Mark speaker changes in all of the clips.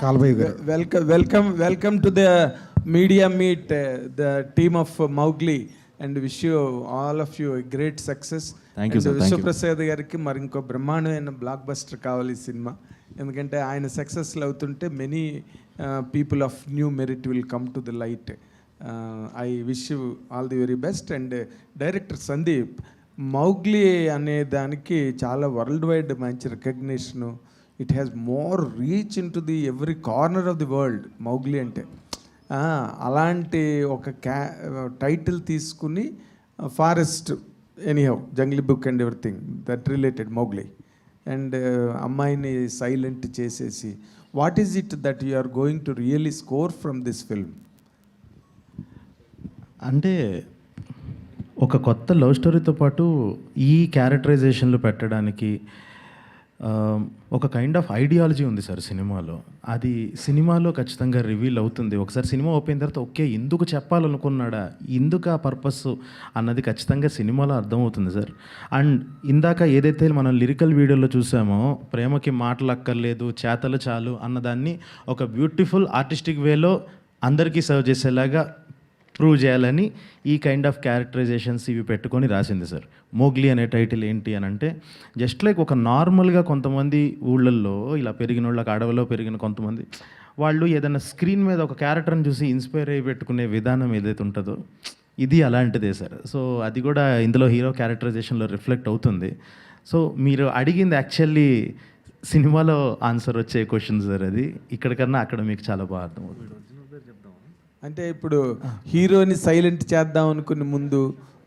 Speaker 1: కాల్బయ్య గారు.
Speaker 2: Welcome to the media meet, the team of Mowgli, and wish you all of you a great success.
Speaker 3: Thank you, sir. Thank you.
Speaker 2: Vishwaprasad గారికి మరి ఇంకో బ్రహ్మాండమైన block buster కావాలి ఈ cinema, ఎందుకంటే ఆయన సక్సెస్లు అవుతుంటే many people of new merit will come to the light. I wish you all the very best. And director Sandeep, Mowgli అనే దానికి చాలా వరల్డ్ వైడ్ మంచి recognition. It has more reach in to the every corner of the world. Mowgli అంటే అలాంటి ఒక title తీసుకుని forest anyhow jungle book and everything that related Mowgli, and అమ్మాయిని silent చేసేసి what is it that you are going to really score from this film?
Speaker 3: అంటే ఒక కొత్త love స్టోరీతో పాటు ఈ క్యారెక్టరైజేషన్లు పెట్టడానికి ఒక కైండ్ ఆఫ్ ఐడియాలజీ ఉంది సార్ సినిమాలో. అది సినిమాలో ఖచ్చితంగా రివీల్ అవుతుంది. ఒకసారి సినిమా ఓపెన్ తర్వాత ఓకే ఎందుకు చెప్పాలనుకున్నాడా, ఎందుకు ఆ పర్పస్ అన్నది ఖచ్చితంగా సినిమాలో అర్థమవుతుంది సార్. అండ్ ఇందాక ఏదైతే మనం లిరికల్ వీడియోలో చూసామో, ప్రేమకి మాటలు అక్కర్లేదు చేతలు చాలు అన్నదాన్ని ఒక బ్యూటిఫుల్ ఆర్టిస్టిక్ వేలో అందరికీ సర్వ్ చేసేలాగా ప్రూవ్ చేయాలని ఈ కైండ్ ఆఫ్ క్యారెక్టరైజేషన్స్ ఇవి పెట్టుకొని రాసింది సార్. మోగ్లీ అనే టైటిల్ ఏంటి అని అంటే, జస్ట్ లైక్ ఒక నార్మల్గా కొంతమంది ఊళ్ళల్లో ఇలా పెరిగిన వాళ్ళకి, అడవిలో పెరిగిన కొంతమంది వాళ్ళు ఏదైనా స్క్రీన్ మీద ఒక క్యారెక్టర్ని చూసి ఇన్స్పైర్ అయ్యి పెట్టుకునే విధానం ఏదైతే ఉంటుందో ఇది అలాంటిదే సార్. సో అది కూడా ఇందులో హీరో క్యారెక్టరైజేషన్లో రిఫ్లెక్ట్ అవుతుంది. సో మీరు అడిగింది యాక్చువల్లీ సినిమాలో ఆన్సర్ వచ్చే క్వశ్చన్ సార్. అది ఇక్కడికన్నా అక్కడ మీకు చాలా బాగా అర్థమవుతుంది.
Speaker 2: అంటే ఇప్పుడు హీరోని సైలెంట్ చేద్దాం అనుకునే ముందు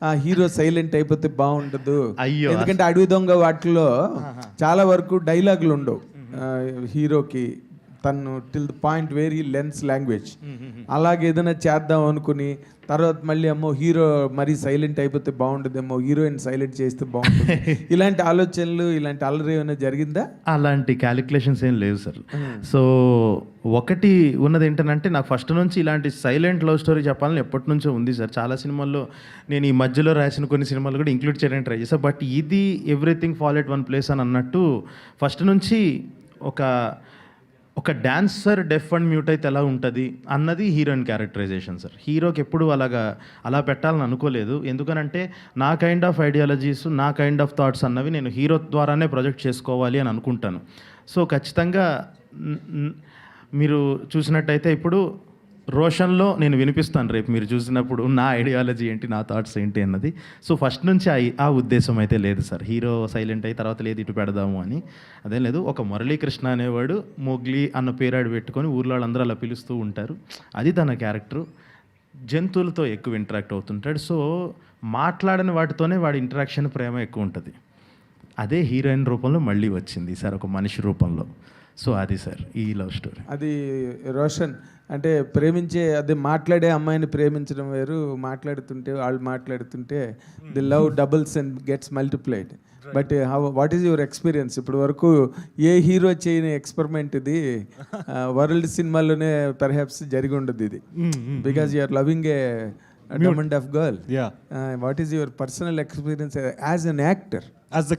Speaker 2: ఆ హీరో సైలెంట్ అయిపోతే బాగుండదు.
Speaker 3: అయ్యో,
Speaker 2: ఎందుకంటే అడవి దొంగ వాటిలో చాలా వరకు డైలాగులు ఉండవు హీరోకి, తను till the point where he lens language. అలాగే ఏదైనా చేద్దాం అనుకుని తర్వాత మళ్ళీ అమ్మో హీరో మరీ సైలెంట్ అయిపోతే బాగుండదేమో, హీరోయిన్ సైలెంట్ చేస్తే బాగుంటుంది, ఇలాంటి ఆలోచనలు, ఇలాంటి అల్లరి ఏమైనా జరిగిందా?
Speaker 3: అలాంటి క్యాలిక్యులేషన్స్ ఏం లేవు సార్. సో ఒకటి ఉన్నది ఏంటంటే, నాకు ఫస్ట్ నుంచి ఇలాంటి సైలెంట్ లవ్ స్టోరీ చెప్పాలని ఎప్పటి నుంచో ఉంది సార్. చాలా సినిమాల్లో నేను ఈ మధ్యలో రాసిన కొన్ని సినిమాలు కూడా ఇంక్లూడ్ చేయడానికి ట్రై చేశాను. బట్ ఇది everything fall at one place అని అన్నట్టు ఫస్ట్ నుంచి ఒక డాన్సర్ డెఫ్ అండ్ మ్యూట్ అయితే ఎలా ఉంటుంది అన్నది హీరోయిన్ క్యారెక్టరైజేషన్ సార్. హీరోకి ఎప్పుడు అలా పెట్టాలని అనుకోలేదు. ఎందుకనంటే నా కైండ్ ఆఫ్ ఐడియాలజీస్, నా కైండ్ ఆఫ్ థాట్స్ అన్నవి నేను హీరో ద్వారానే ప్రొజెక్ట్ చేసుకోవాలి అని అనుకుంటాను. సో ఖచ్చితంగా మీరు చూసినట్టయితే ఇప్పుడు రోషన్లో నేను వినిపిస్తాను రేపు మీరు చూసినప్పుడు నా ఐడియాలజీ ఏంటి, నా థాట్స్ ఏంటి అన్నది. సో ఫస్ట్ నుంచి ఆ ఉద్దేశం అయితే లేదు సార్, హీరో సైలెంట్ అయ్యి తర్వాత లేదు ఇటు పెడదాము అని అదేం లేదు. ఒక మురళీకృష్ణ అనేవాడు మోగ్లీ అన్న పేరాడు పెట్టుకొని ఊర్లో వాళ్ళందరూ అలా పిలుస్తూ ఉంటారు. అది తన క్యారెక్టరు. జంతువులతో ఎక్కువ ఇంటరాక్ట్ అవుతుంటాడు. సో మాట్లాడని వాటితోనే వాడి ఇంటరాక్షన్ ప్రేమ ఎక్కువ ఉంటుంది. అదే హీరోయిన్ రూపంలో మళ్ళీ వచ్చింది సార్, ఒక మనిషి రూపంలో. సో అది సార్ ఈ లవ్ స్టోరీ.
Speaker 2: అది రోషన్ అంటే ప్రేమించే, అదే మాట్లాడే అమ్మాయిని ప్రేమించడం వేరు, మాట్లాడుతుంటే వాళ్ళు మాట్లాడుతుంటే the love doubles and gets multiplied. But what is your experience? ఇప్పటి వరకు ఏ హీరో చేయని ఎక్స్పెరిమెంట్ ఇది, వరల్డ్ సినిమాలోనే పర్హాప్స్ జరిగి ఉండదు ఇది, because you're loving a diamond of girl. What is your personal experience as an actor,
Speaker 4: as the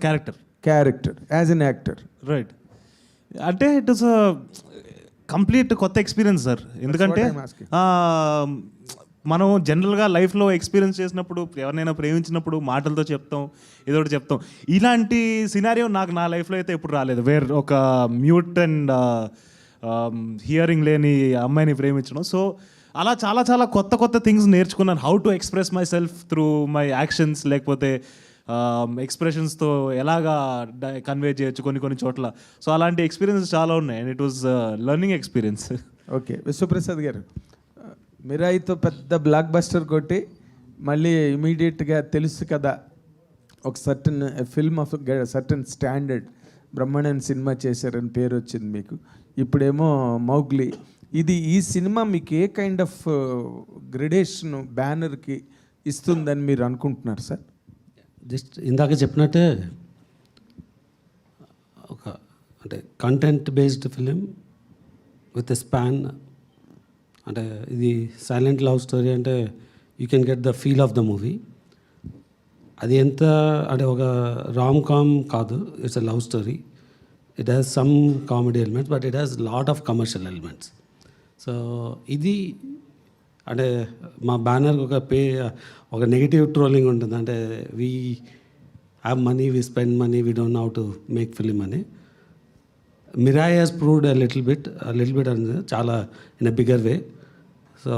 Speaker 4: character
Speaker 2: as an actor?
Speaker 4: Right. అంటే ఇట్ ఇస్ కంప్లీట్ కొత్త ఎక్స్పీరియన్స్ సార్. ఎందుకంటే మనం జనరల్గా లైఫ్లో ఎక్స్పీరియన్స్ చేసినప్పుడు, ఎవరినైనా ప్రేమించినప్పుడు మాటలతో చెప్తాం, ఏదో ఒకటి చెప్తాం. ఇలాంటి సినారియో నాకు నా లైఫ్లో అయితే ఎప్పుడు రాలేదు. వేర్ ఒక మ్యూట్ అండ్ హియరింగ్ లేని అమ్మాయిని ప్రేమించడం. సో అలా చాలా చాలా కొత్త థింగ్స్ నేర్చుకున్నాను. How to express my self through my actions, లేకపోతే ఎక్స్ప్రెషన్స్తో ఎలాగా కన్వే చేయొచ్చు కొన్ని చోట్ల. సో అలాంటి ఎక్స్పీరియన్స్ చాలా ఉన్నాయి and it was learning experience.
Speaker 2: Okay, Vishwaprasad గారు, మిరాయితో పెద్ద బ్లాక్ బస్టర్ కొట్టి మళ్ళీ ఇమీడియట్గా తెలుసు కదా ఒక certain film of certain standard బ్రహ్మాండమైన సినిమా చేశారని పేరు వచ్చింది మీకు. ఇప్పుడేమో మౌగ్లీ. ఈ సినిమా మీకు ఏ కైండ్ ఆఫ్ గ్రెడేషన్ బ్యానర్కి ఇస్తుందని మీరు అనుకుంటున్నారు సార్?
Speaker 5: జస్ట్ ఇందాక చెప్పినట్టే అంటే content based film with a span. అంటే ఇది సైలెంట్ లవ్ స్టోరీ అంటే you can get the feel of the movie. అది ఎంత అంటే ఒక రామ్ కామ్ కాదు, it's a love story. It has some comedy elements but it has lot of commercial elements. So ఇది అంటే మా బ్యానర్ ఒక నెగిటివ్ ట్రోలింగ్ ఉంటుంది, అంటే we have money, we spend money, we don't know how to make film అని. Mirai has proved a little bit అని చాలా in a bigger way. So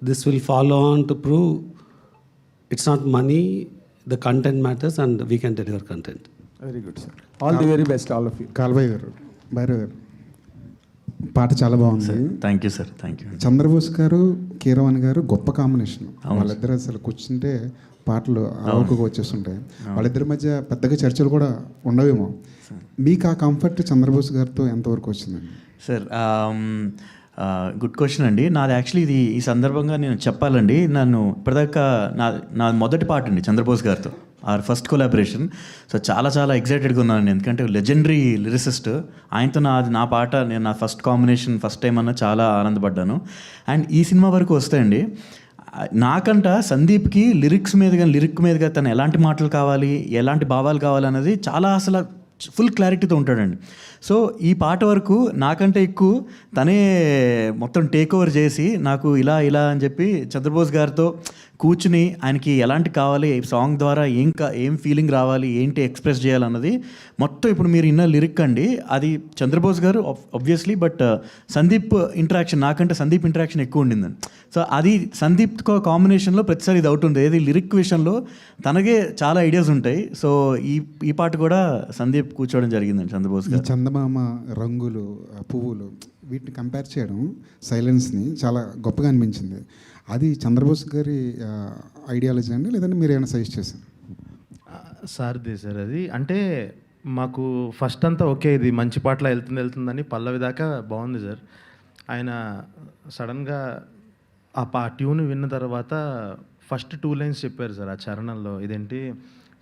Speaker 5: this will follow on to prove it's not money, the content matters and we can deliver content.
Speaker 2: Very good sir, all the very best all of you.
Speaker 1: కాల్బాయ్ గారు, భైరవ్ గారు, పాట చాలా బాగుంది.
Speaker 6: Thank you sir, thank you.
Speaker 1: Chandrabose గారు, కీరవాణి గారు గొప్ప combination. వాళ్ళిద్దరు అసలు కూర్చుంటే పాటలు అవకుగా వచ్చేస్తుంటాయి. వాళ్ళిద్దరి మధ్య పెద్దగా చర్చలు కూడా ఉండవేమో. మీకు ఆ కంఫర్ట్ చంద్రబోస్ గారితో ఎంతవరకు వచ్చిందండి?
Speaker 6: సార్ గుడ్ క్వశ్చన్ అండి. నాది యాక్చువల్లీ ఇది ఈ సందర్భంగా నేను చెప్పాలండి, నన్ను ఇప్పటిదాకా నా మొదటి పాట అండి చంద్రబోస్ గారితో, ఆర్ ఫస్ట్ కొలాబరేషన్. సో చాలా చాలా ఎక్సైటెడ్గా ఉన్నాను, ఎందుకంటే లెజెండరీ లిరిసిస్ట్. ఆయనతో నా పాట, నేను నా ఫస్ట్ కాంబినేషన్, ఫస్ట్ టైం అన్న చాలా ఆనందపడ్డాను. అండ్ ఈ సినిమా వరకు వస్తాయండి, నాకంట సందీప్కి లిరిక్ మీదుగా తను ఎలాంటి మాటలు కావాలి, ఎలాంటి భావాలు కావాలన్నది చాలా అసలు ఫుల్ క్లారిటీతో ఉంటాడండి. సో ఈ పాట వరకు నాకంటే ఎక్కువ తనే మొత్తం టేక్ ఓవర్ చేసి నాకు ఇలా అని చెప్పి చంద్రబోస్ గారితో కూర్చుని ఆయనకి ఎలాంటి కావాలి, సాంగ్ ద్వారా ఏం ఫీలింగ్ రావాలి, ఏంటి ఎక్స్ప్రెస్ చేయాలన్నది మొత్తం ఇప్పుడు మీరు ఇన్న లిరిక్ అండి, అది చంద్రబోస్ గారు ఆబ్వియస్లీ, బట్ సందీప్ ఇంటరాక్షన్, నాకంటే సందీప్ ఇంటరాక్షన్ ఎక్కువ ఉండిందండి. సో అది సందీప్ కాంబినేషన్లో ప్రతిసారి ఇది అవుట్ ఉంటుంది, ఏది లిరిక్ విషయంలో తనకే చాలా ఐడియాస్ ఉంటాయి. సో ఈ పాట కూడా సందీప్ కూర్చోవడం జరిగిందండి చంద్రబోస్ గారు.
Speaker 1: చందమామ రంగులు, పువ్వులు, వీటిని కంపేర్ చేయడం, సైలెన్స్ని చాలా గొప్పగా అనిపించింది. అది చంద్రబోస్ గారి ఐడియాలజీ అండి, లేదంటే మీరు ఏమైనా సజెస్ట్ చేశారు?
Speaker 3: సార్ది సార్ అది. అంటే మాకు ఫస్ట్ అంతా ఓకే, ఇది మంచి పాటలో వెళ్తుందని పల్లవి దాకా బాగుంది సార్. ఆయన సడన్గా ఆ ట్యూన్ విన్న తర్వాత ఫస్ట్ 2 లైన్స్ చెప్పారు సార్ ఆ చరణంలో. ఇదేంటి,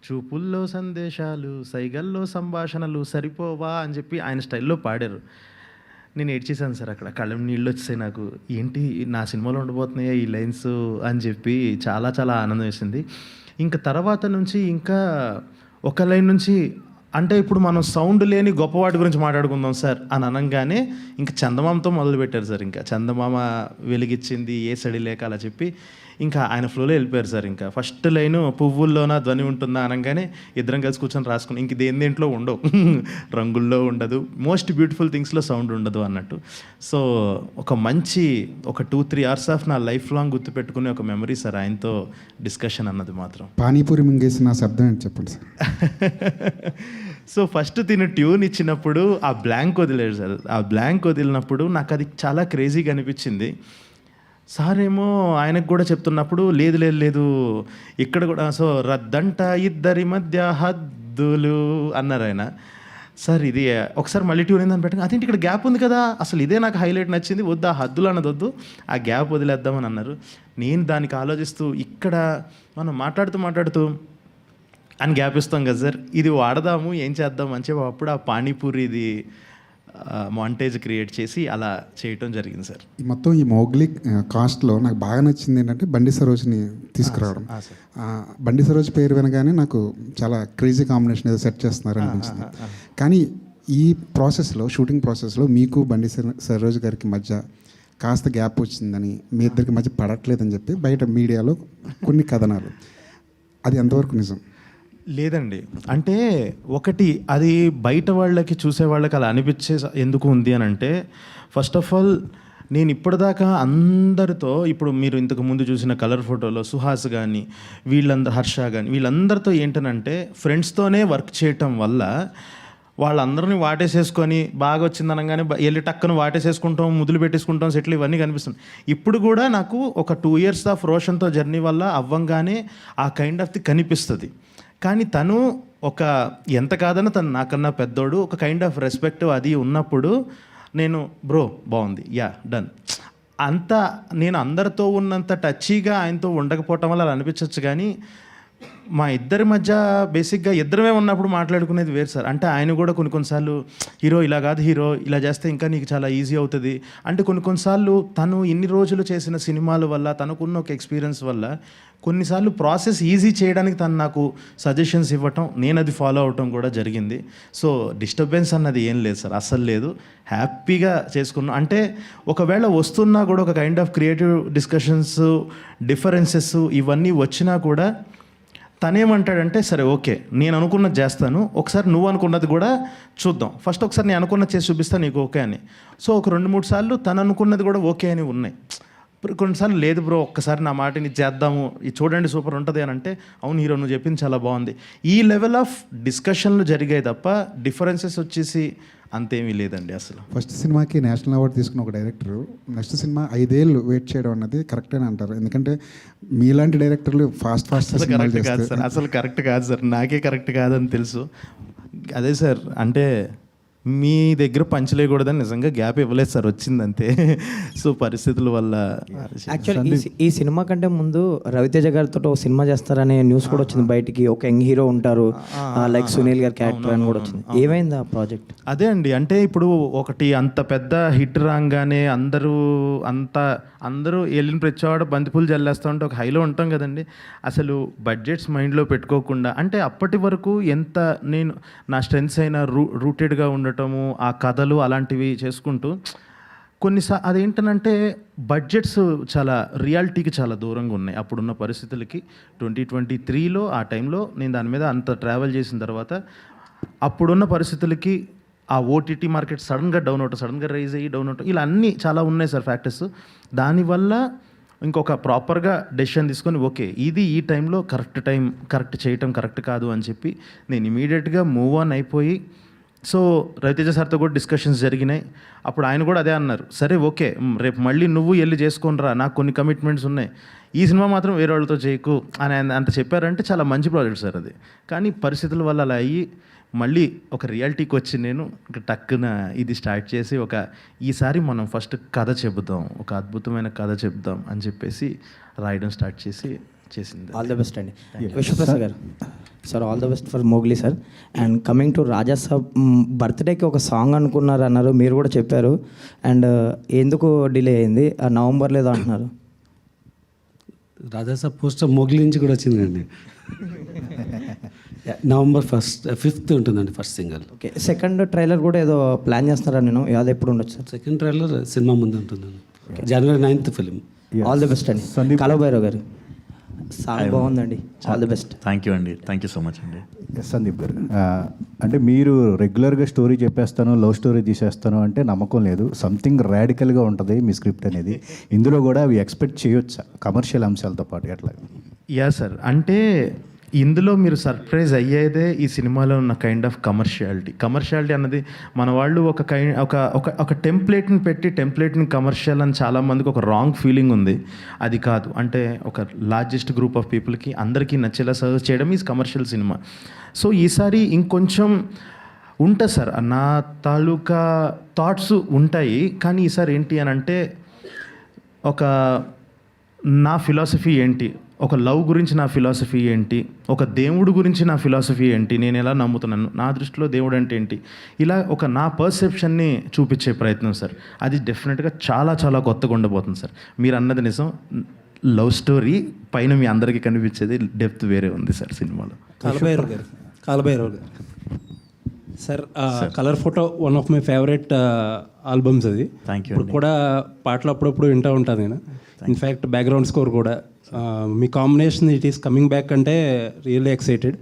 Speaker 3: చూపుల్లో సందేశాలు, సైగల్లో సంభాషణలు సరిపోవా అని చెప్పి ఆయన స్టైల్లో పాడారు. నేను ఏడ్చేసాను సార్, అక్కడ కళ్ళ నీళ్ళు వచ్చేసాయి నాకు. ఏంటి నా సినిమాలో ఉండబోతున్నాయా ఈ లైన్స్ అని చెప్పి చాలా చాలా ఆనందం వేసింది. ఇంకా తర్వాత నుంచి ఇంకా ఒక లైన్ నుంచి, అంటే ఇప్పుడు మనం సౌండ్ లేని గొప్పవాటి గురించి మాట్లాడుకుందాం సార్ అని అనగానే ఇంకా చందమామతో మొదలుపెట్టారు సార్. ఇంకా చందమామ వెలిగించింది ఏ సడి లేక అలా చెప్పి ఇంకా ఆయన ఫ్లోలో వెళ్ళిపోయారు సార్. ఇంకా ఫస్ట్ లైను పువ్వుల్లోన ధ్వని ఉంటుందా అనగానే ఇద్దరం కలిసి కూర్చొని రాసుకుని, ఇంక దేంట్లో ఉండవు, రంగుల్లో ఉండదు, మోస్ట్ బ్యూటిఫుల్ థింగ్స్లో సౌండ్ ఉండదు అన్నట్టు. సో ఒక మంచి 2-3 అవర్స్ ఆఫ్ నా లైఫ్ లాంగ్ గుర్తుపెట్టుకునే ఒక మెమరీ సార్ ఆయనతో డిస్కషన్ అన్నది మాత్రం.
Speaker 1: పానీపూరి మింగేసిన శబ్దం ఏంటి చెప్పండి సార్.
Speaker 3: సో ఫస్ట్ తిను ట్యూన్ ఇచ్చినప్పుడు ఆ బ్లాంక్ వదిలేడు సార్. ఆ బ్లాంక్ వదిలినప్పుడు నాకు అది చాలా క్రేజీగా అనిపించింది. సార్ ఏమో ఆయనకు కూడా చెప్తున్నప్పుడు లేదు ఇక్కడ కూడా, సో రద్దంట ఇద్దరి మధ్య హద్దులు అన్నారు ఆయన. సార్ ఇది ఒకసారి మళ్ళీ ట్యూన్ ఏందని పెట్టండి, అదేంటి ఇక్కడ గ్యాప్ ఉంది కదా, అసలు ఇదే నాకు హైలైట్ నచ్చింది, వద్దు ఆ హద్దులు అన్నది వద్దు, ఆ గ్యాప్ వదిలేద్దామని అన్నారు. నేను దానికి ఆలోచిస్తూ ఇక్కడ మనం మాట్లాడుతూ అని గ్యాప్ ఇస్తాం కదా సార్, ఇది వాడదాము ఏం చేద్దాం అని చెప్పి అప్పుడు ఆ పానీపూరిది మాంటేజ్ క్రియేట్ చేసి అలా చేయటం జరిగింది సార్.
Speaker 1: మొత్తం ఈ మోగ్లీ కాస్ట్లో నాకు బాగా నచ్చింది ఏంటంటే బండి సరోజ్ని తీసుకురావడం. బండి సరోజ్ పేరు వినగానే నాకు చాలా క్రేజీ కాంబినేషన్ ఏదో సెట్ చేస్తున్నారు అనిపించింది. కానీ ఈ ప్రాసెస్లో, షూటింగ్ ప్రాసెస్లో మీకు బండి సరోజ్ గారికి మధ్య కాస్త గ్యాప్ వచ్చిందని, మీ ఇద్దరికి మధ్య పడట్లేదని చెప్పి బయట మీడియాలో కొన్ని కథనాలు, అది ఎంతవరకు నిజం?
Speaker 3: లేదండి, అంటే ఒకటి అది బయట వాళ్ళకి చూసే వాళ్ళకి అలా అనిపించే ఎందుకు ఉంది అని అంటే, ఫస్ట్ ఆఫ్ ఆల్ నేను ఇప్పటిదాకా అందరితో, ఇప్పుడు మీరు ఇంతకు ముందు చూసిన కలర్ ఫోటోలో సుహాస్ కానీ హర్ష కానీ వీళ్ళందరితో ఏంటనంటే ఫ్రెండ్స్తోనే వర్క్ చేయటం వల్ల వాళ్ళందరినీ వాటేసేసుకొని బాగా వచ్చిందనగానే వెళ్ళి టక్కను వాటేసేసుకుంటాం, ముద్దులు పెట్టేసుకుంటాం, సెటిల్, ఇవన్నీ కనిపిస్తుంది. ఇప్పుడు కూడా నాకు ఒక 2 years ఆఫ్ రోషన్తో జర్నీ వల్ల అవ్వంగానే ఆ కైండ్ ఆఫ్ ది కనిపిస్తుంది. కానీ తను ఒక ఎంత కాదన్నా తను నాకన్నా పెద్దోడు, ఒక కైండ్ ఆఫ్ రెస్పెక్ట్ అది ఉన్నప్పుడు నేను బ్రో బాగుంది, యా డన్, అంత నేను అందరితో ఉన్నంత టచీగా ఆయనతో ఉండకపోవటం వల్ల అలా అనిపించవచ్చు. కానీ మా ఇద్దరి మధ్య బేసిక్గా ఇద్దరమే ఉన్నప్పుడు మాట్లాడుకునేది వేరు సార్. అంటే ఆయన కూడా కొన్నిసార్లు హీరో ఇలా కాదు, హీరో ఇలా చేస్తే ఇంకా నీకు చాలా ఈజీ అవుతుంది అంటే కొన్నిసార్లు తను ఇన్ని రోజులు చేసిన సినిమాల వల్ల తనకున్న ఒక ఎక్స్పీరియన్స్ వల్ల కొన్నిసార్లు ప్రాసెస్ ఈజీ చేయడానికి తను నాకు సజెషన్స్ ఇవ్వటం, నేను అది ఫాలో అవటం కూడా జరిగింది. సో డిస్టర్బెన్స్ అన్నది ఏం లేదు సార్, అస్సలు లేదు. హ్యాపీగా చేసుకున్నాం. అంటే ఒకవేళ వస్తున్నా కూడా ఒక kind of creative discussions, differences ఇవన్నీ వచ్చినా కూడా తనేమంటాడంటే సరే ఓకే నేను అనుకున్నది చేస్తాను, ఒకసారి నువ్వు అనుకున్నది కూడా చూద్దాం, ఫస్ట్ ఒకసారి నేను అనుకున్నది చేసి చూపిస్తాను నీకు ఓకే అని. సో ఒక 2-3 సార్లు తను అనుకున్నది కూడా ఓకే అని ఉన్నాయి. కొన్నిసార్లు లేదు బ్రో ఒక్కసారి నా మాటని చేద్దాము, ఇది చూడండి సూపర్ ఉంటుంది అని అంటే అవును హీరో నువ్వు చెప్పింది చాలా బాగుంది. ఈ లెవెల్ ఆఫ్ డిస్కషన్లు జరిగాయి తప్ప డిఫరెన్సెస్ వచ్చేసి అంతేమీ లేదండి అసలు.
Speaker 1: ఫస్ట్ సినిమాకి నేషనల్ అవార్డు తీసుకున్న ఒక డైరెక్టర్ నెక్స్ట్ సినిమా 5 ఏళ్ళు వెయిట్ చేయడం అన్నది కరెక్ట్ అని అంటారు. ఎందుకంటే మీలాంటి డైరెక్టర్లు ఫాస్ట్
Speaker 3: అసలు కరెక్ట్ కాదు సార్, అసలు కరెక్ట్ కాదు సార్, నాకే కరెక్ట్ కాదని తెలుసు. అదే సార్ అంటే మీ దగ్గర పంచలేయకూడదని నిజంగా గ్యాప్ ఇవ్వలేదు సార్, వచ్చిందంతే. సో పరిస్థితుల వల్ల.
Speaker 7: యాక్చువల్లీ ఈ సినిమా కంటే ముందు రవితేజ గారితో ఒక సినిమా చేస్తారనే న్యూస్ కూడా వచ్చింది బయటికి. ఒక యంగ్ హీరో ఉంటారు లైక్ సునీల్ గారి క్యారెక్టర్ అని కూడా వచ్చింది. ఏమైంది ఆ ప్రాజెక్ట్?
Speaker 3: అదే అండి, అంటే ఇప్పుడు ఒకటి అంత పెద్ద హిట్ రాగానే అందరూ వెళ్ళిన ప్రతివాడు బంతిపూలు జల్లేస్తూ ఉంటే ఒక హైలో ఉంటాం కదండి. అసలు బడ్జెట్స్ మైండ్లో పెట్టుకోకుండా అంటే అప్పటి వరకు ఎంత నేను నా స్ట్రెంగ్స్ అయినా రూటెడ్గా ఉండటము, ఆ కథలు అలాంటివి చేసుకుంటూ అదేంటనంటే బడ్జెట్స్ చాలా రియాలిటీకి చాలా దూరంగా ఉన్నాయి అప్పుడున్న పరిస్థితులకి. 2023లో ఆ టైంలో నేను దాని మీద అంత ట్రావెల్ చేసిన తర్వాత అప్పుడున్న పరిస్థితులకి ఆ ఓటీటీ మార్కెట్ సడన్గా డౌన్ అవటం, సడన్గా రైజ్ అయ్యి డౌన్ అవటం, ఇలా అన్నీ చాలా ఉన్నాయి సార్ ఫ్యాక్టర్స్. దానివల్ల ఇంకొక ప్రాపర్గా డెసిషన్ తీసుకొని ఓకే ఇది ఈ టైంలో కరెక్ట్ చేయటం కరెక్ట్ కాదు అని చెప్పి నేను ఇమీడియట్గా మూవ్ ఆన్ అయిపోయి. సో రవితేజ సార్తో కూడా డిస్కషన్స్ జరిగినాయి. అప్పుడు ఆయన కూడా అదే అన్నారు, సరే ఓకే రేపు మళ్ళీ నువ్వు వెళ్ళి చేసుకొని రా, నాకు కొన్ని కమిట్మెంట్స్ ఉన్నాయి, ఈ సినిమా మాత్రం వేరే వాళ్ళతో చేయకు అని అంత చెప్పారంటే చాలా మంచి ప్రాజెక్ట్ సార్ అది. కానీ పరిస్థితుల వల్ల అలా అయ్యి మళ్ళీ ఒక రియాలిటీకి వచ్చి నేను టక్కున ఇది స్టార్ట్ చేసి ఈసారి మనం ఫస్ట్ కథ చెబుదాం, ఒక అద్భుతమైన కథ చెబుదాం అని చెప్పేసి రాయడం స్టార్ట్ చేసింది.
Speaker 7: ఆల్ ద బెస్ట్ అండి. విశ్వప్రసాద్ గారు sir, all the best for Mowgli sir. And coming to Raja Saab, బర్త్డేకి ఒక సాంగ్ అనుకున్నారు అన్నారు, మీరు కూడా చెప్పారు. అండ్ ఎందుకు డిలే అయింది? నవంబర్ లేదో అంటున్నారు.
Speaker 5: రాజాసాబ్ పోస్టర్ మోగ్లీ నుంచి కూడా వచ్చిందండి. నవంబర్ 5th ఉంటుందండి first single.
Speaker 7: Okay, second trailer కూడా ఏదో ప్లాన్ చేస్తున్నారా? నేను అది ఎప్పుడు ఉండొచ్చు సార్?
Speaker 5: సెకండ్ ట్రైలర్ సినిమా ముందు ఉంటుందండి, January 9th film.
Speaker 7: All the best అండి. కలవభైరవ్ గారు సాంగ్ బాగుందండి, all the best.
Speaker 6: Thank you అండి, థ్యాంక్ యూ సో మచ్ అండి.
Speaker 8: సందీప్ గారు, అంటే మీరు రెగ్యులర్గా స్టోరీ చెప్పేస్తాను, లవ్ స్టోరీ తీసేస్తాను అంటే నమ్మకం లేదు. సంథింగ్ రాడికల్గా ఉంటుంది మీ స్క్రిప్ట్ అనేది. ఇందులో కూడా అవి ఎక్స్పెక్ట్ చేయొచ్చా కమర్షియల్ అంశాలతో పాటు ఎట్లా?
Speaker 3: యా సార్, అంటే ఇందులో మీరు సర్ప్రైజ్ అయ్యేదే ఈ సినిమాలో ఉన్న కైండ్ ఆఫ్ కమర్షియాలిటీ అన్నది మన వాళ్ళు ఒక టెంప్లెట్ని పెట్టి టెంప్లెట్ని కమర్షియల్ అని చాలామందికి ఒక రాంగ్ ఫీలింగ్ ఉంది. అది కాదు, అంటే ఒక లార్జెస్ట్ గ్రూప్ ఆఫ్ పీపుల్కి అందరికీ నచ్చేలా సర్వ్ చేయడం ఈజ్ కమర్షియల్ సినిమా. సో ఈసారి ఇంకొంచెం ఉంటుంది సార్, నా తాలూకా థాట్స్ ఉంటాయి. కానీ ఈసారి ఏంటి అని అంటే నా ఫిలాసఫీ ఏంటి, ఒక లవ్ గురించి నా ఫిలాసఫీ ఏంటి, ఒక దేవుడు గురించి నా ఫిలాసఫీ ఏంటి, నేను ఎలా నమ్ముతున్నాను, నా దృష్టిలో దేవుడు అంటే ఏంటి, ఇలా నా పర్సెప్షన్ని చూపించే ప్రయత్నం సార్. అది డెఫినెట్గా చాలా చాలా కొత్తగా ఉండబోతుంది సార్. మీరు అన్నది నిజం, లవ్ స్టోరీ పైన మీ అందరికీ కనిపించేది డెప్త్ వేరే ఉంది సార్ సినిమాలో.
Speaker 9: కాలభైరవ్ గారు sir, colour photo one of my favourite albums అది.
Speaker 6: Thank you.
Speaker 9: ఇప్పుడు కూడా పాటలు అప్పుడప్పుడు వింటూ ఉంటాను నేను. ఇన్ఫ్యాక్ట్ బ్యాక్గ్రౌండ్ స్కోర్ కూడా మీ combination it is coming back అంటే రియల్లీ ఎక్సైటెడ్.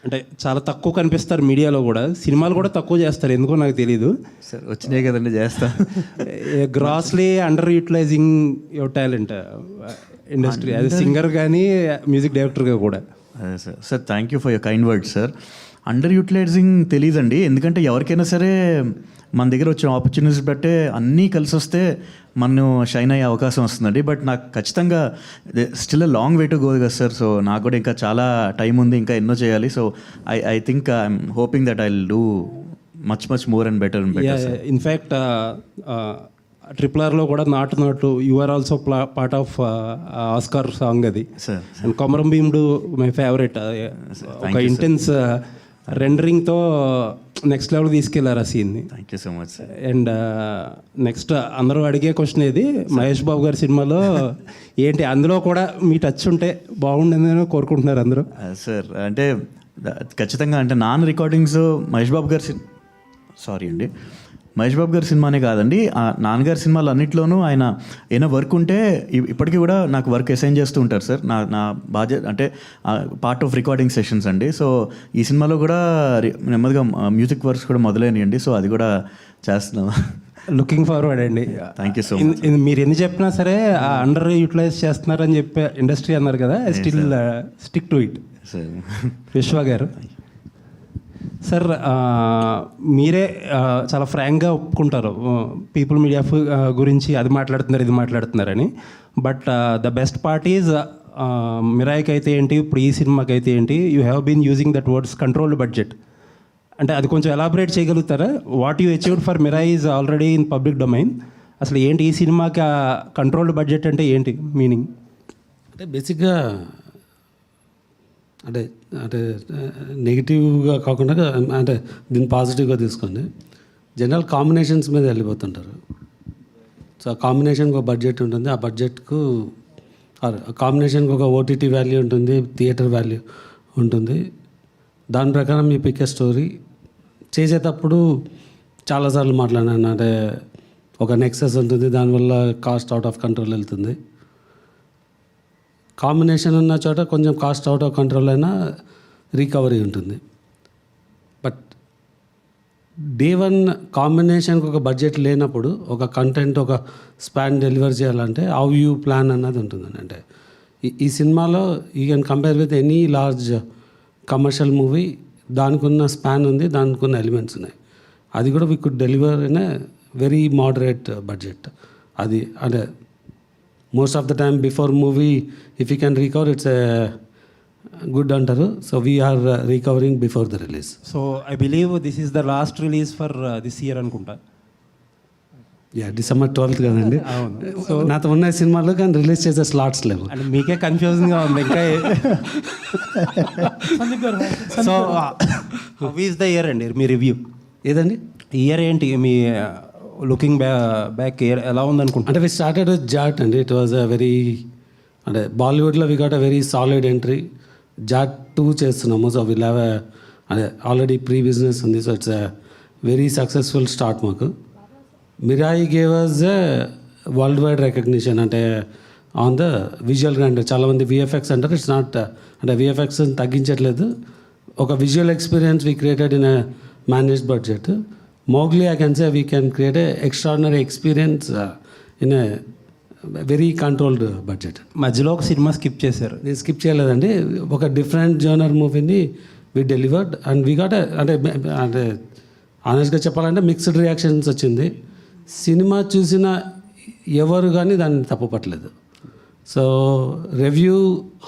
Speaker 9: అంటే చాలా తక్కువ కనిపిస్తారు మీడియాలో కూడా, సినిమాలు కూడా తక్కువ చేస్తారు, ఎందుకో నాకు తెలీదు
Speaker 6: సార్. వచ్చినాయి కదండి, చేస్తా.
Speaker 9: Grossly under utilizing your talent industry as singer కానీ మ్యూజిక్ డైరెక్టర్గా కూడా.
Speaker 6: అదే sir. Sir thank you for your kind word sir. Under utilizing తెలియదండి, ఎందుకంటే ఎవరికైనా సరే మన దగ్గర వచ్చిన ఆపర్చునిటీస్ బట్టే అన్నీ కలిసి వస్తే మనం షైన్ అయ్యే అవకాశం వస్తుందండి. బట్ నాకు ఖచ్చితంగా still long way to go కదా సార్. సో నాకు కూడా ఇంకా చాలా టైం ఉంది, ఇంకా ఎన్నో చేయాలి. So I think I'm hoping that I will do much more and better.
Speaker 9: In fact RRRలో కూడా Naatu Naatu you are also part of Oscar song అది.
Speaker 6: Sir
Speaker 9: and Komaram Bheemudu my favourite. ఒక ఇంటెన్స్ రెండరింగ్తో నెక్స్ట్ లెవెల్ తీసుకెళ్లారు ఆ సీన్ని.
Speaker 6: Thank you so much sir.
Speaker 9: And next అందరూ అడిగే క్వశ్చన్ ఇది, మహేష్ బాబు గారి సినిమాలో ఏంటి అందులో కూడా మీ టచ్ ఉంటే బాగుండేదని కోరుకుంటున్నారు అందరూ.
Speaker 6: సార్ అంటే ఖచ్చితంగా అంటే నాన్ రికార్డింగ్స్ మహేష్ బాబు గారి సారీ అండి మహేష్ బాబు గారి సినిమానే కాదండి, నాన్నగారి సినిమాలు అన్నింటిలోనూ ఆయన ఏమైనా వర్క్ ఉంటే ఇప్పటికీ కూడా నాకు వర్క్ అసైన్ చేస్తూ ఉంటారు సార్. నా బాధ్యత అంటే పార్ట్ ఆఫ్ రికార్డింగ్ సెషన్స్ అండి. సో ఈ సినిమాలో కూడా నెమ్మదిగా మ్యూజిక్ వర్క్స్ కూడా మొదలైనయండి. సో అది కూడా చేస్తున్నాం.
Speaker 9: లుకింగ్ ఫార్వర్డ్ అండి.
Speaker 6: Thank you so much.
Speaker 9: మీరు ఎన్ని చెప్పినా సరే అండర్ యూటిలైజ్ చేస్తున్నారని చెప్పే ఇండస్ట్రీ అన్నారు కదా, still stick to it.
Speaker 6: Sir
Speaker 9: విశ్వ గారు సార్, మీరే చాలా ఫ్రాంక్గా ఒప్పుకుంటారు పీపుల్ మీడియా గురించి అది మాట్లాడుతున్నారు ఇది మాట్లాడుతున్నారని. But the best part is మిరాయికి అయితే ఏంటి, ఇప్పుడు ఈ సినిమాకి అయితే ఏంటి, you have been using that words controlled budget. అంటే అది కొంచెం ఎలాబరేట్ చేయగలుగుతారా? What you achieved for Mirai is already in public domain. అసలు ఏంటి ఈ సినిమాకి కంట్రోల్డ్ బడ్జెట్ అంటే ఏంటి మీనింగ్?
Speaker 5: అంటే బేసిక్గా అంటే అంటే నెగిటివ్గా కాకుండా అంటే దీన్ని పాజిటివ్గా తీసుకోండి. జనరల్ కాంబినేషన్స్ మీద వెళ్ళిపోతుంటారు. సో ఆ కాంబినేషన్కి ఒక బడ్జెట్ ఉంటుంది, ఆ బడ్జెట్కు కాంబినేషన్కి ఒక ఓటీటీ వాల్యూ ఉంటుంది, థియేటర్ వాల్యూ ఉంటుంది. దాని ప్రకారం మీ పిక్ స్టోరీ చేసేటప్పుడు చాలాసార్లు మాట్లాడాను. అంటే ఒక నెక్సెస్ ఉంటుంది, దానివల్ల కాస్ట్ అవుట్ ఆఫ్ కంట్రోల్ వెళ్తుంది. కాంబినేషన్ ఉన్న చోట కొంచెం కాస్ట్ అవుట్ ఆఫ్ కంట్రోల్ అయినా రికవరీ ఉంటుంది. బట్ డే వన్ కాంబినేషన్కి ఒక బడ్జెట్ లేనప్పుడు ఒక కంటెంట్ ఒక స్పాన్ డెలివర్ చేయాలంటే హౌ యూ ప్లాన్ అన్నది ఉంటుందండి. అంటే ఈ సినిమాలో you can compare with any large commercial movie. దానికి ఉన్న స్పాన్ ఉంది, దానికి ఉన్న ఎలిమెంట్స్ ఉన్నాయి. అది కూడా we could deliver in a very moderate budget. అది అంటే most of the time before movie if you can recover it's good అంటారు. So we're recovering before the release.
Speaker 9: So I believe this is the last release for this year అనుకుంటా.
Speaker 5: Yeah, December 12th కదండి.
Speaker 9: అవును.
Speaker 5: So నాతో ఉన్న సినిమాలో కానీ release చేసే slots లేవు.
Speaker 9: అంటే మీకే కన్ఫ్యూజింగ్గా ఉంది ఇంకా. So how is the year అండి మీ రివ్యూ?
Speaker 5: ఏదండి
Speaker 9: ఇయర్ ఏంటి మీ లుకింగ్ బ్యాక్ ఇయర్ ఎలా ఉందనుకుంటా?
Speaker 5: అంటే వి స్టార్టెడ్ విత్ జాట్ అండి. ఇట్ వాజ్ అ వెరీ అంటే బాలీవుడ్లో we got a very solid entry. Jaat 2 చేస్తున్నాము. సో విల్ హ్యావ్ అదే ఆల్రెడీ ప్రీ బిజినెస్ ఉంది. So it's a very successful start మాకు. Mirai gave us a world wide recognition అంటే on the visual అంటే చాలామంది VFX అంటారు. ఇట్స్ నాట్ అంటే విఎఫ్ఎక్స్ తగ్గించట్లేదు. ఒక visual experience we created in a managed budget. Mowgli, I can say we can create an extraordinary experience in a very controlled budget.
Speaker 9: మధ్యలో ఒక cinema skip చేశారు.
Speaker 5: నేను స్కిప్ చేయలేదండి. ఒక డిఫరెంట్ జోనర్ మూవీని వి డెలివర్డ్ అండ్ వీ గాట్ అంటే అంటే ఆనెస్ట్గా చెప్పాలంటే మిక్స్డ్ రియాక్షన్స్ వచ్చింది. సినిమా చూసిన ఎవరు కానీ దాన్ని తప్పుపట్టలేదు. సో రివ్యూ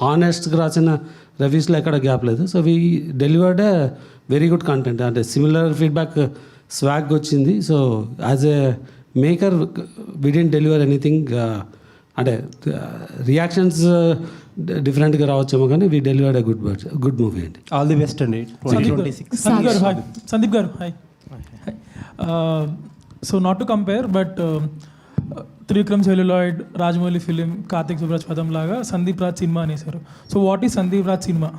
Speaker 5: హానెస్ట్గా రాసిన రివ్యూస్లో ఎక్కడ గ్యాప్ లేదు. So we delivered a very good content. అంటే సిమిలర్ ఫీడ్బ్యాక్ స్వాగ్ వచ్చింది. So as a maker we didn't deliver anything. అంటే రియాక్షన్స్ డిఫరెంట్గా రావచ్చేమో కానీ we delivered a good movie అండి.
Speaker 9: ఆల్ ది బెస్ట్ అండి. 2026.
Speaker 10: సందీప్ గారు hi. So not to compare but Trivikram celluloid, Rajamouli film, Karthik Subbaraj పదం లాగా సందీప్ రాజ్ సినిమా అనేసారు. So what is Sandeep Raj సినిమా?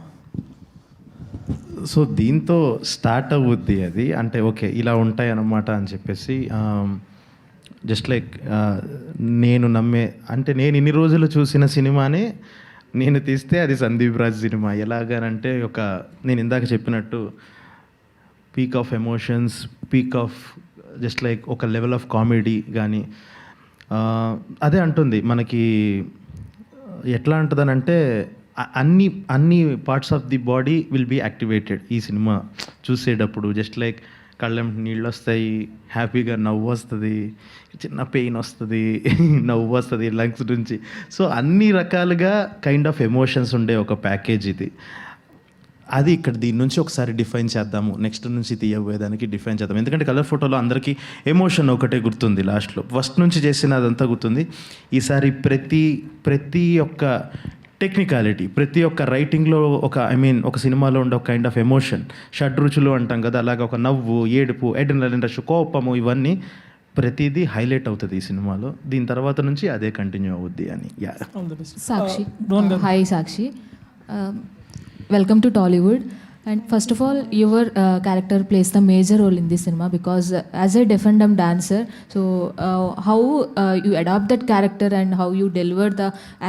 Speaker 3: సో దీంతో స్టార్ట్ అవుద్ది అది. అంటే ఓకే ఇలా ఉంటాయి అన్నమాట అని చెప్పేసి జస్ట్ లైక్ నేను నమ్మే అంటే నేను ఇన్ని రోజులు చూసిన సినిమానే నేను తీస్తే అది సందీప్ రాజ్ సినిమా. ఎలాగనంటే ఒక నేను ఇందాక చెప్పినట్టు peak of emotions, peak of just like ఒక లెవెల్ ఆఫ్ కామెడీ కానీ అదే అంటుంది మనకి. ఎట్లా ఉంటుందనంటే అన్ని parts of the body will be activated ఈ సినిమా చూసేటప్పుడు. జస్ట్ లైక్ కళ్ళెం నీళ్ళు వస్తాయి, హ్యాపీగా నవ్వు వస్తుంది, చిన్న పెయిన్ వస్తుంది, నవ్వు వస్తుంది లంగ్స్ నుంచి. సో అన్ని రకాలుగా కైండ్ ఆఫ్ ఎమోషన్స్ ఉండే ఒక ప్యాకేజ్ ఇది. అది ఇక్కడ దీని నుంచి ఒకసారి డిఫైన్ చేద్దాము, నెక్స్ట్ నుంచి తీయబోయేదానికి డిఫైన్ చేద్దాం. ఎందుకంటే కలర్ ఫోటోలో అందరికీ ఎమోషన్ ఒకటే గుర్తుంది, లాస్ట్లో ఫస్ట్ నుంచి చేసిన అదంతా గుర్తుంది. ఈసారి ప్రతి ఒక్క టెక్నికాలిటీ, ప్రతి ఒక్క రైటింగ్లో ఒక సినిమాలో ఉండే ఒక కైండ్ ఆఫ్ ఎమోషన్, షడ్రుచులు అంటాం కదా, అలాగే ఒక నవ్వు, ఏడుపు, అడ్రినలిన్ రష్, కోపము, ఇవన్నీ ప్రతిదీ హైలైట్ అవుతుంది ఈ సినిమాలో. దీని తర్వాత నుంచి అదే కంటిన్యూ అవుద్ది అని.
Speaker 10: All the best.
Speaker 11: Sakshi. Hi, Sakshi. Welcome to Tollywood. And first of all, your character plays the major role in this cinema because as a deaf and dumb dancer, so how you adopt that character and how you deliver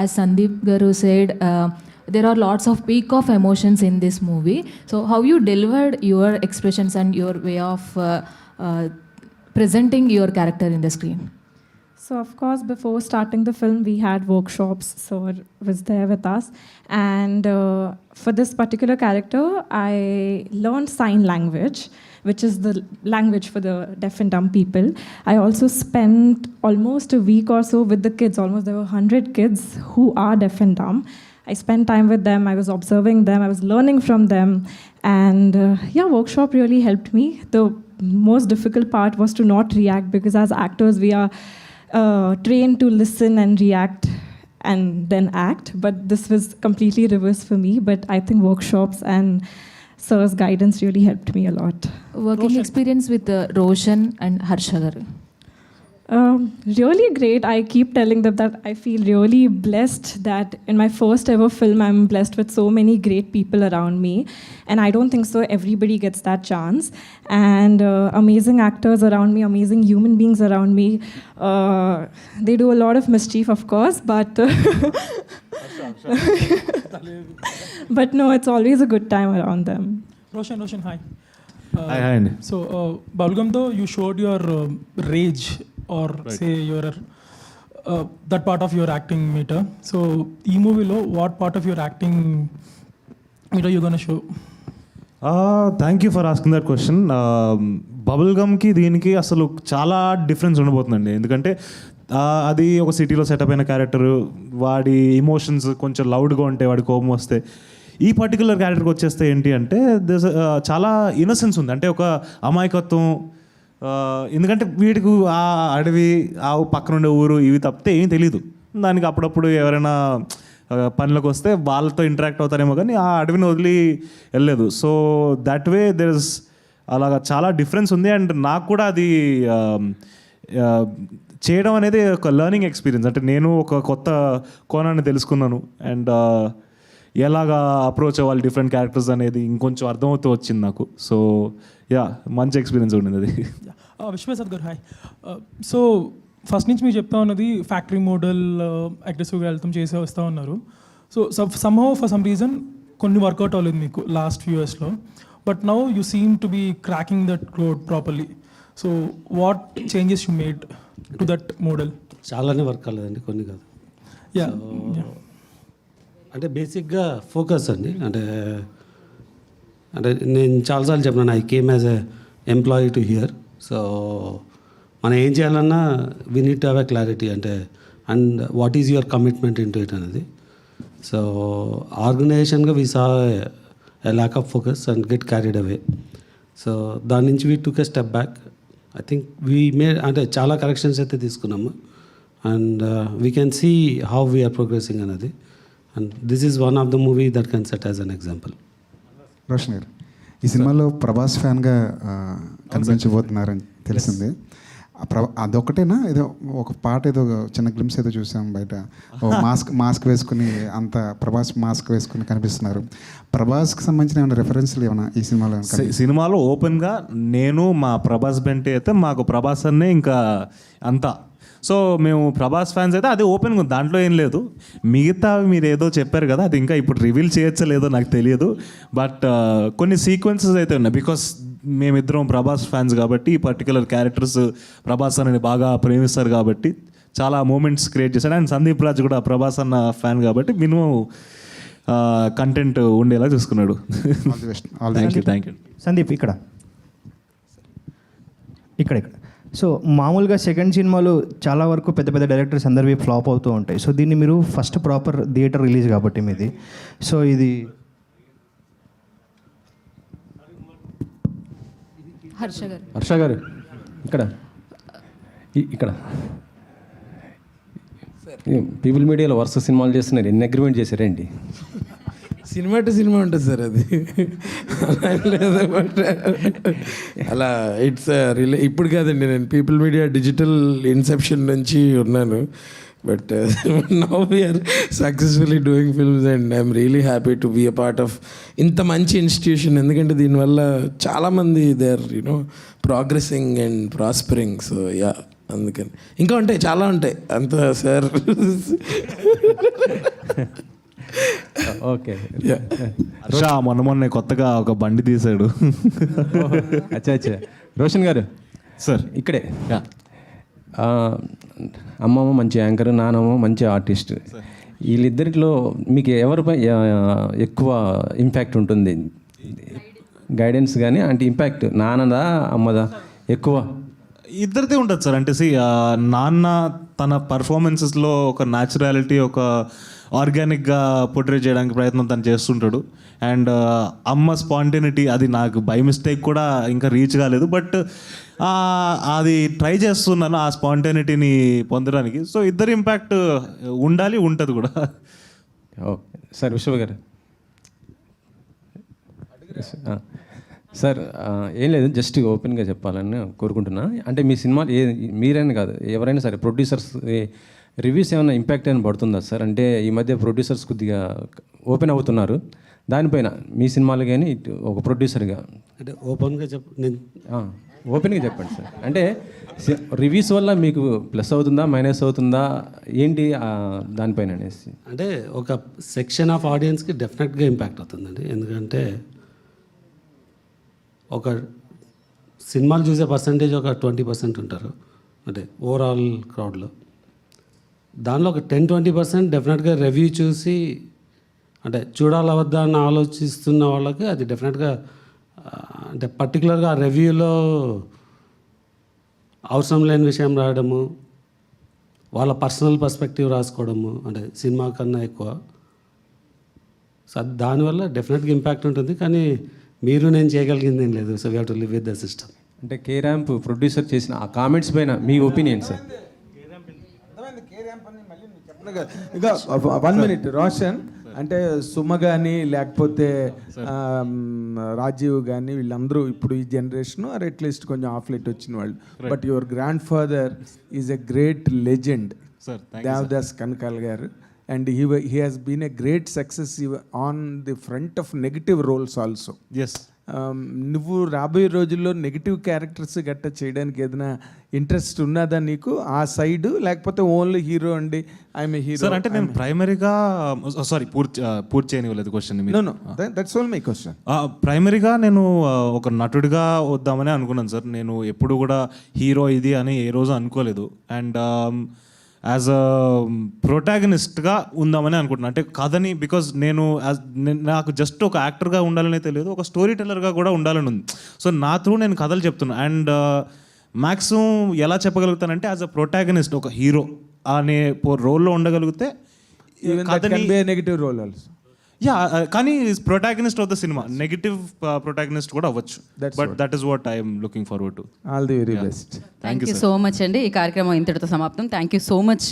Speaker 11: as Sandeep Garu said, there are lots of peak of emotions in this movie. So how you delivered your expressions and your way of presenting your character in the screen?
Speaker 12: So, of course, before starting the film, we had workshops. So, was there with us. And for this particular character, I learned sign language, which is the language for the deaf and dumb people. I also spent almost a week or so with the kids. Almost there were 100 kids who are deaf and dumb. I spent time with them. I was observing them. I was learning from them. And workshop really helped me. The most difficult part was to not react because as actors, we are trained to listen and react and then act, but this was completely reverse for me. But I think workshops and sir's guidance really helped me a lot.
Speaker 11: Working
Speaker 10: Roshan.
Speaker 11: experience with Roshan and Harsha garu.
Speaker 12: Really great. I keep telling them that I feel really blessed that in my first ever film, I'm blessed with so many great people around me. And I don't think so everybody gets that chance. And amazing actors around me, amazing human beings around me. They do a lot of mischief, of course, but but no, it's always a good time around them.
Speaker 10: Roshan, hi.
Speaker 4: Hi అండి.
Speaker 10: So, Balgamto, you showed your rage or say your that part of your acting meter. So, ee movie lo what part of your acting meter you gonna show?
Speaker 4: Thank you for asking that question. Bubble గమ్కి దీనికి అసలు చాలా difference ఉండబోతుందండి. ఎందుకంటే అది ఒక సిటీలో setup అయిన character, వాడి ఎమోషన్స్ కొంచెం లౌడ్గా ఉంటే, వాడి కోపం వస్తే. ఈ పర్టికులర్ క్యారెక్టర్కి వచ్చేస్తే ఏంటి అంటే చాలా ఇన్నసెన్స్ ఉంది, అంటే ఒక అమాయకత్వం. ఎందుకంటే వీడికి ఆ అడవి, ఆ పక్కన ఉండే ఊరు ఇవి తప్పితే ఏం తెలియదు. దానికి అప్పుడప్పుడు ఎవరైనా పనులకు వస్తే వాళ్ళతో ఇంటరాక్ట్ అవుతారేమో, కానీ ఆ అడవిని వదిలి వెళ్ళలేదు. So that way there is అలాగా చాలా డిఫరెన్స్ ఉంది. అండ్ నాకు కూడా అది చేయడం అనేది ఒక లెర్నింగ్ ఎక్స్పీరియన్స్. అంటే నేను ఒక కొత్త కోణాన్ని తెలుసుకున్నాను. అండ్ ఎలాగా అప్రోచ్ అవ్వాలి డిఫరెంట్ క్యారెక్టర్స్ అనేది ఇంకొంచెం అర్థమవుతూ వచ్చింది నాకు. సో మంచి ఎక్స్పీరియన్స్ ఉండింది అది.
Speaker 10: విశ్వప్రసాద్ గారు, హాయ్. సో ఫస్ట్ నుంచి మీరు చెప్తా ఉన్నది ఫ్యాక్టరీ మోడల్ అగ్రెసివ్గా వెళ్తాం చేసే వస్తూ ఉన్నారు. So somehow for some reason కొన్ని వర్కౌట్ అవ్వలేదు మీకు లాస్ట్ ఫ్యూ ఇయర్స్లో, but now you seem to be cracking that road properly. So what changes you made to that model?
Speaker 5: చాలానే వర్క్ అవ్వలేదండి, కొన్ని కాదు.
Speaker 10: యా,
Speaker 5: అంటే బేసిక్గా ఫోకస్ అండి. అంటే నేను చాలాసార్లు చెప్పినాను, I came as a employee to here. So మనం ఏం చేయాలన్నా we need to have a clarity, అంటే and what is your commitment in to it అనేది. సో ఆర్గనైజేషన్గా we saw a lack of focus and get carried away. So దాని నుంచి we took a step back. I think we made, అంటే చాలా corrections అయితే తీసుకున్నాము. And we can see how we're progressing అనేది. And this is one of the movie that can set as an example.
Speaker 1: Roshan గారు, ఈ సినిమాలో ప్రభాస్ ఫ్యాన్గా కనిపించబోతున్నారని తెలిసింది. అదొకటేనా, ఏదో ఒక పాట, ఏదో చిన్న గ్లిమ్స్ ఏదో చూసాం బయట, మాస్క్ వేసుకుని, అంత ప్రభాస్ మాస్క్ వేసుకుని కనిపిస్తున్నారు. ప్రభాస్కి సంబంధించిన ఏమైనా రెఫరెన్స్లు ఏమైనా ఈ సినిమాలో?
Speaker 4: సినిమాలో ఓపెన్గా నేను మా ప్రభాస్ బెంటే అయితే మాకు ప్రభాస్ అన్నే ఇంకా అంతా. సో మేము ప్రభాస్ ఫ్యాన్స్ అయితే అది ఓపెన్గా ఉంది, దాంట్లో ఏం లేదు. మిగతా మీరు ఏదో చెప్పారు కదా, అది ఇంకా ఇప్పుడు రివీల్ చేయొచ్చో లేదో నాకు తెలియదు. బట్ కొన్ని సీక్వెన్సెస్ అయితే ఉన్నాయి, బికాస్ మేమిద్దరం ప్రభాస్ ఫ్యాన్స్ కాబట్టి, ఈ పర్టికులర్ క్యారెక్టర్స్ ప్రభాస్ అని బాగా ప్రేమిస్తారు కాబట్టి చాలా మూమెంట్స్ క్రియేట్ చేశాడు. అండ్ సందీప్ రాజ్ కూడా ప్రభాస్ అన్న ఫ్యాన్ కాబట్టి మినిమం కంటెంట్ ఉండేలా చూసుకున్నాడు. Thank you.
Speaker 13: సందీప్ ఇక్కడ. సో మామూలుగా సెకండ్ సినిమాలు చాలా వరకు పెద్ద పెద్ద డైరెక్టర్స్ అందరివి ఫ్లాప్ అవుతూ ఉంటాయి. సో దీన్ని మీరు ఫస్ట్ ప్రాపర్ థియేటర్ రిలీజ్ కాబట్టి మీది, సో ఇది
Speaker 11: హర్ష గారు.
Speaker 9: హర్ష గారు ఇక్కడ ఇక్కడ పీపుల్ మీడియాలో వరుస సినిమాలు చేస్తున్నారు, ఎన్ని అగ్రిమెంట్ చేశారండి?
Speaker 2: సినిమా టు సినిమా ఉంటుంది సార్ అది. లేదు బట్ అలా ఇట్స్ ఇప్పుడు కాదండి, నేను పీపుల్ మీడియా డిజిటల్ ఇన్సెప్షన్ నుంచి ఉన్నాను. But now we're successfully doing films and I'm really happy to be a part of ఇంత మంచి ఇన్స్టిట్యూషన్. ఎందుకంటే దీనివల్ల చాలామంది they are you know progressing and prospering. So yeah, అందుకని ఇంకా ఉంటాయి, చాలా ఉంటాయి అంత సార్.
Speaker 9: ఓకే.
Speaker 4: హర్ష మొన్న కొత్తగా ఒక బండి తీశాడు.
Speaker 9: అచ్చా అచ్చా. రోషన్ గారు
Speaker 4: సార్
Speaker 9: ఇక్కడే. అమ్మమ్మ మంచి యాంకర్, నానమ్మ మంచి ఆర్టిస్ట్. వీళ్ళిద్దరిలో మీకు ఎవరిపై ఎక్కువ ఇంపాక్ట్ ఉంటుంది? గైడెన్స్ కానీ అంటే ఇంపాక్ట్ నాన్నదా అమ్మదా ఎక్కువ?
Speaker 4: ఇద్దరిదే ఉంటుంది సార్. అంటే నాన్న తన పర్ఫార్మెన్సెస్లో ఒక న్యాచురాలిటీ, ఒక ఆర్గానిక్గా పోర్ట్రేట్ చేయడానికి ప్రయత్నం తను చేస్తుంటాడు. అండ్ అమ్మ స్పాంటేనిటీ, అది నాకు బై మిస్టేక్ కూడా ఇంకా రీచ్ కాలేదు, బట్ అది ట్రై చేస్తున్నాను ఆ స్పాంటేనిటీని పొందడానికి. సో ఇద్దరు ఇంపాక్ట్ ఉండాలి, ఉంటుంది కూడా.
Speaker 9: Okay sir. విశ్వ గారు సార్, ఏం లేదు, జస్ట్ ఓపెన్గా చెప్పాలని కోరుకుంటున్నా. అంటే మీ సినిమాలు మీరైనా కాదు, ఎవరైనా సరే ప్రొడ్యూసర్స్ రివ్యూస్ ఏమైనా ఇంపాక్ట్ అయినా పడుతుందా సార్? అంటే ఈ మధ్య ప్రొడ్యూసర్స్ కొద్దిగా ఓపెన్ అవుతున్నారు దానిపైన, మీ సినిమాలు కానీ ఒక ప్రొడ్యూసర్గా.
Speaker 5: అంటే ఓపెన్గా
Speaker 9: ఓపెన్గా చెప్పండి సార్. అంటే రివ్యూస్ వల్ల మీకు ప్లస్ అవుతుందా మైనస్ అవుతుందా ఏంటి దానిపైన అనేసి?
Speaker 5: అంటే ఒక సెక్షన్ ఆఫ్ ఆడియన్స్కి డెఫినెట్గా ఇంపాక్ట్ అవుతుందండి. ఎందుకంటే ఒక సినిమాలు చూసే పర్సంటేజ్ ఒక 20% ఉంటారు అంటే ఓవరాల్ క్రౌడ్లో. దానిలో ఒక 10-20% డెఫినెట్గా రివ్యూ చూసి అంటే చూడాలా వద్దా అని ఆలోచిస్తున్న వాళ్ళకి అది డెఫినెట్గా అంటే పర్టికులర్గా ఆ రివ్యూలో అవసరం లేని విషయం రాయడము, వాళ్ళ పర్సనల్ పర్స్పెక్టివ్ రాసుకోవడము అంటే సినిమా కన్నా ఎక్కువ. సో దానివల్ల డెఫినెట్గా ఇంపాక్ట్ ఉంటుంది. కానీ మీరు నేను చేయగలిగింది ఏం లేదు. So we have to live with the system.
Speaker 9: అంటే కే ర్యాంప్ ప్రొడ్యూసర్ చేసిన ఆ కామెంట్స్ పైన మీ ఒపీనియన్ సార్?
Speaker 2: ఇక 1 minute రోషన్, అంటే సుమ కానీ లేకపోతే రాజీవ్ కానీ వీళ్ళందరూ ఇప్పుడు ఈ జనరేషన్ ఆర్ అట్లీస్ట్ కొంచెం ఆఫ్ లైట్ వచ్చిన వాళ్ళు. But your grand father is a great legend, Devdas Kanakala గారు. And he has been a great success on the front of negative roles also.
Speaker 4: Yes.
Speaker 2: నువ్వు రాబోయే రోజుల్లో నెగిటివ్ క్యారెక్టర్స్ గట్ట చేయడానికి ఏదైనా ఇంట్రెస్ట్ ఉన్నదా నీకు ఆ సైడ్, లేకపోతే ఓన్లీ హీరో అండి ఐఎమ్ ఏ హీరో?
Speaker 4: సార్ అంటే నేను ప్రైమరీగా సారీ పూర్తి చేయనివ్వలేదు question.
Speaker 2: No that's all my question.
Speaker 4: ప్రైమరీగా నేను ఒక నటుడిగా వద్దామని అనుకున్నాను సార్. నేను ఎప్పుడు కూడా హీరో ఇది అని ఏ రోజు అనుకోలేదు. అండ్ యాజ్ అ ప్రొటాగనిస్ట్గా ఉందామని అనుకుంటున్నాను. అంటే కథని, బికాజ్ నాకు జస్ట్ ఒక యాక్టర్గా ఉండాలనే తెలియదు, ఒక స్టోరీ టెల్లర్గా కూడా ఉండాలని ఉంది. సో నా త్రూ నేను కథలు చెప్తున్నాను. అండ్ మ్యాక్సిమం ఎలా చెప్పగలుగుతానంటే యాజ్ అ ప్రొటాగనిస్ట్, ఒక హీరో అనే రోల్లో ఉండగలిగితే
Speaker 2: నెగిటివ్ రోల్ ఆల్సో.
Speaker 4: యా, కానీ protagonist of the cinema, negative protagonist కూడా అవ్వచ్చు. But that is what I'm looking forward to.
Speaker 2: All the very best.
Speaker 14: Thank you so much అండి. ఈ కార్యక్రమం ఇంతటితో సమాప్తం. Thank you so much